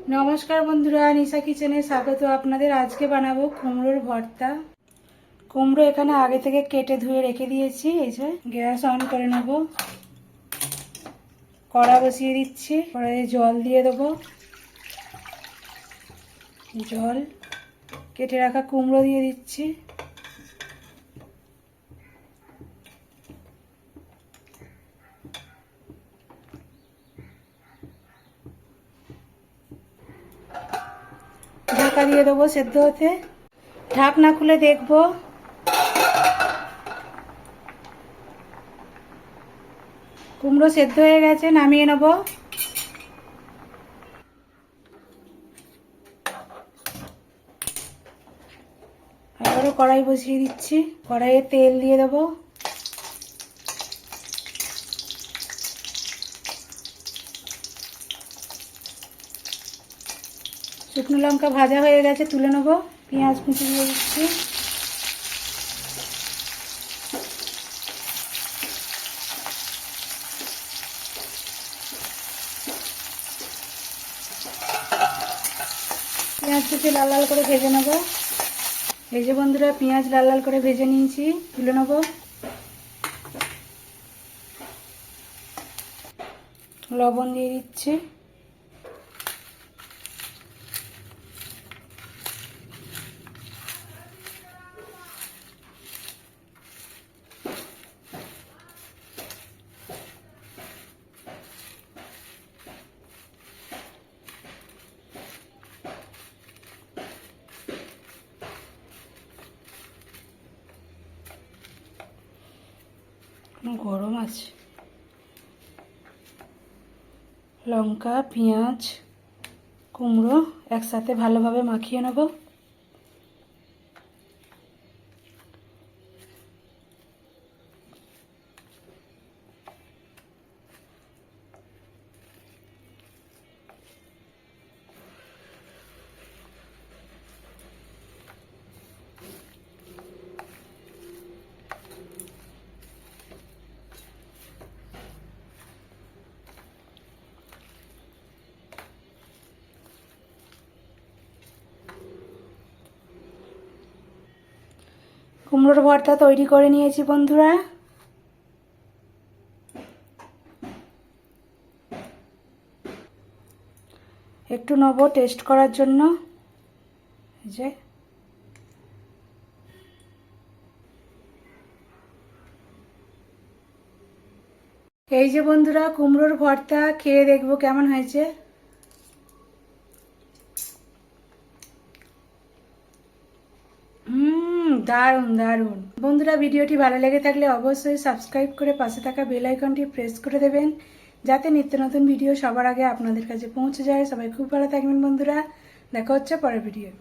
নমস্কার বন্ধুরা, নিশা কিচেনে স্বাগত আপনাদের। আজকে বানাবো কুমড়োর ভর্তা। কুমড়ো এখানে আগে থেকে কেটে ধুয়ে রেখে দিয়েছি। এই যে গ্যাস অন করে নেব, কড়া বসিয়ে দিচ্ছি, কড়াইয়ে জল দিয়ে দেবো। জল, কেটে রাখা কুমড়ো দিয়ে দিচ্ছি। ঢাকা দিয়ে দেবো সেদ্ধ হতে। ঢাকনা খুলে দেখবো, কুমড়ো সেদ্ধ হয়ে গেছে, নামিয়ে নেব। আবারও কড়াই বসিয়ে দিচ্ছি, কড়াইয়ে তেল দিয়ে দেবো। শুকনো লঙ্কা ভাজা হয়ে গেছে, তুলে নেব। পেঁয়াজ কুচি দিয়ে দিচ্ছি। পেঁয়াজ কুচি লাল লাল করে ভেজে নেব। এই যে বন্ধুরা, পেঁয়াজ লাল লাল করে ভেজে নিয়েছি, তুলে নেব। লবণ দিয়ে দিচ্ছি। গরম আছে। লঙ্কা, পেঁয়াজ, কুমড়ো একসাথে ভালোভাবে মাখিয়ে নেব। কুমড়োর ভর্তা তৈরি করে নিয়েছি বন্ধুরা। একটু নেব টেস্ট করার জন্য। এই যে বন্ধুরা, কুমড়োর ভর্তা খেয়ে দেখবো কেমন হয়েছে। দারুণ দারুণ। বন্ধুরা, ভিডিওটি ভালো লেগে থাকলে অবশ্যই সাবস্ক্রাইব করে পাশে থাকা বেল আইকনটি প্রেস করে দেবেন, যাতে নিত্য নতুন ভিডিও সবার আগে আপনাদের কাছে পৌঁছে যায়। সবাই খুব ভালো থাকবেন বন্ধুরা, দেখা হচ্ছে পরের ভিডিও।